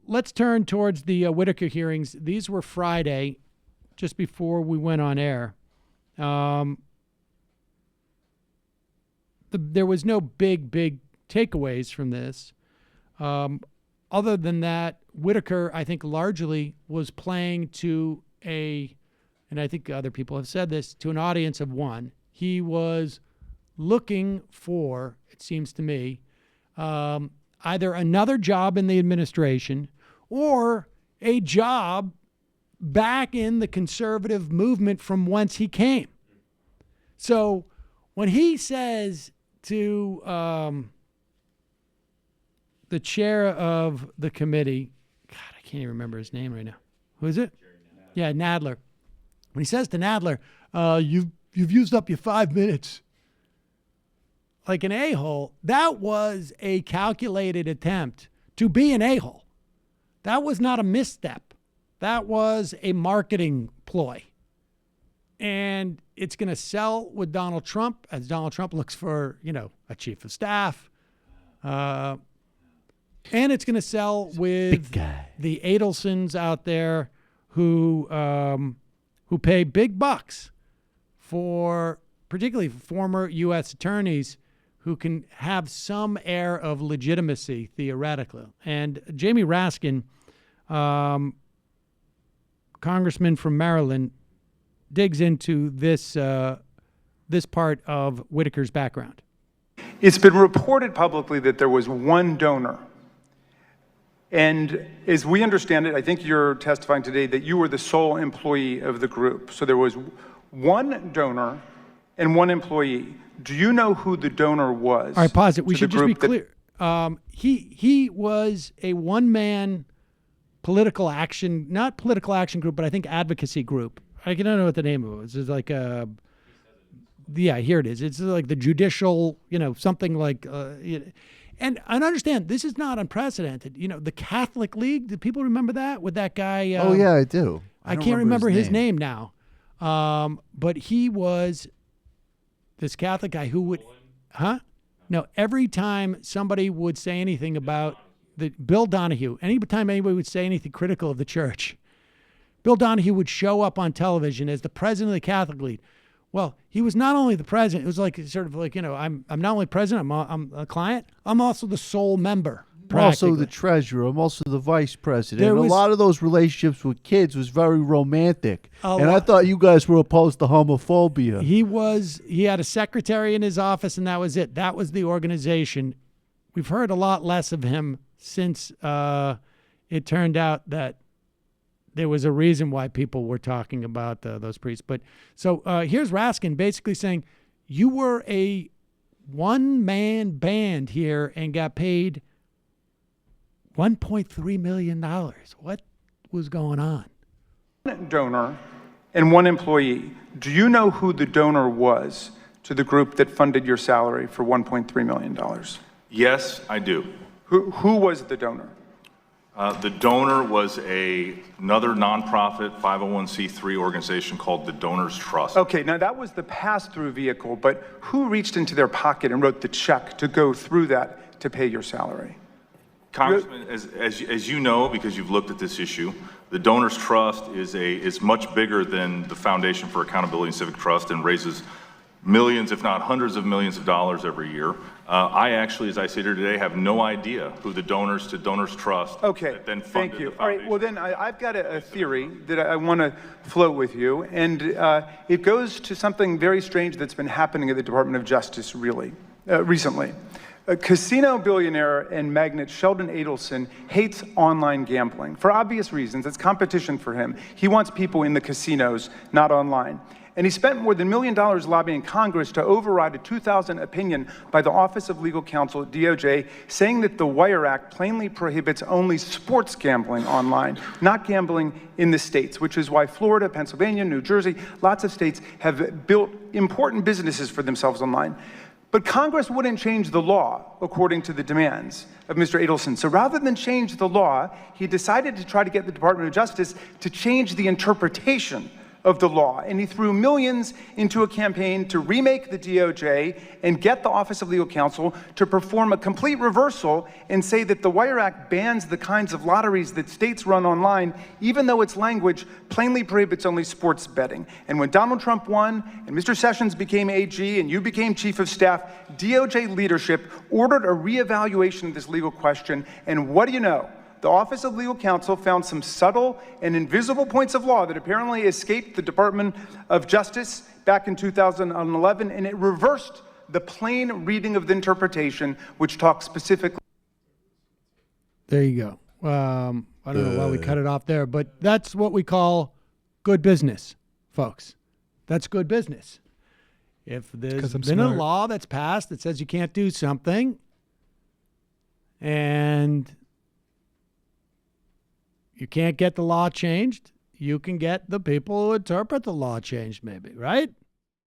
Let's turn towards the Whitaker hearings. These were Friday, just before we went on air. There was no big takeaways from this. Other than that, Whitaker, I think, largely was playing to and I think other people have said this, to an audience of one. He was looking for, it seems to me, either another job in the administration or a job back in the conservative movement from whence he came. So when he says to the chair of the committee, God, I can't even remember his name right now. Who is it? Yeah, Nadler. When he says to Nadler, you've used up your 5 minutes. Like an a-hole, that was a calculated attempt to be an a-hole. That was not a misstep. That was a marketing ploy. And it's going to sell with Donald Trump as Donald Trump looks for, a chief of staff. And it's going to sell with the Adelsons out there who pay big bucks for particularly former U.S. attorneys who can have some air of legitimacy theoretically. And Jamie Raskin, congressman from Maryland, digs into this part of Whitaker's background. It's been reported publicly that there was one donor. And as we understand it, I think you're testifying today that you were the sole employee of the group. So there was one donor and one employee. Do you know who the donor was? All right, pause it. We should just be clear. He was a one-man political action, not political action group, but I think advocacy group. I don't know what the name of it was. It's like yeah, here it is. It's like the judicial, something like, and understand, this is not unprecedented. The Catholic League, do people remember that with that guy? Oh, yeah, I do. I can't remember his name now. But he was this Catholic guy who would, No, every time somebody would say anything about Bill Donahue, anytime anybody would say anything critical of the church, Bill Donahue would show up on television as the president of the Catholic League. Well, he was not only the president, it was like sort of like, I'm not only president, I'm a client, I'm also the sole member. I'm also the treasurer. I'm also the vice president. And a lot of those relationships with kids was very romantic. I thought you guys were opposed to homophobia. He had a secretary in his office, and that was it. That was the organization. We've heard a lot less of him since it turned out that there was a reason why people were talking about those priests. But so here's Raskin basically saying, you were a one-man band here and got paid $1.3 million. What was going on? One donor and one employee. Do you know who the donor was to the group that funded your salary for $1.3 million? Yes, I do. Who was the donor? The donor was another nonprofit 501c3 organization called the Donors Trust. Okay, now that was the pass-through vehicle, but who reached into their pocket and wrote the check to go through that to pay your salary? Congressman, as you know, because you've looked at this issue, the Donors Trust is much bigger than the Foundation for Accountability and Civic Trust and raises millions, if not hundreds of millions of dollars every year. I actually, as I sit here today, have no idea who the donors to Donors Trust that then funded thank you. the foundation. All right, well then I've got a theory that I want to float with you, and it goes to something very strange that's been happening at the Department of Justice recently. A casino billionaire and magnate Sheldon Adelson hates online gambling for obvious reasons. It's competition for him. He wants people in the casinos, not online. And he spent more than $1 million lobbying Congress to override a 2000 opinion by the Office of Legal Counsel, DOJ, saying that the Wire Act plainly prohibits only sports gambling online, not gambling in the states, which is why Florida, Pennsylvania, New Jersey, lots of states have built important businesses for themselves online. But Congress wouldn't change the law according to the demands of Mr. Adelson. So rather than change the law, he decided to try to get the Department of Justice to change the interpretation of the law, and he threw millions into a campaign to remake the DOJ and get the Office of Legal Counsel to perform a complete reversal and say that the Wire Act bans the kinds of lotteries that states run online, even though its language plainly prohibits only sports betting. And when Donald Trump won and Mr. Sessions became AG and you became Chief of Staff, DOJ leadership ordered a reevaluation of this legal question, and what do you know? The Office of Legal Counsel found some subtle and invisible points of law that apparently escaped the Department of Justice back in 2011, and it reversed the plain reading of the interpretation, which talks specifically. There you go. I don't know why we cut it off there, but that's what we call good business, folks. That's good business. If there's been a law that's passed that says you can't do something, and you can't get the law changed, you can get the people who interpret the law changed, maybe, right?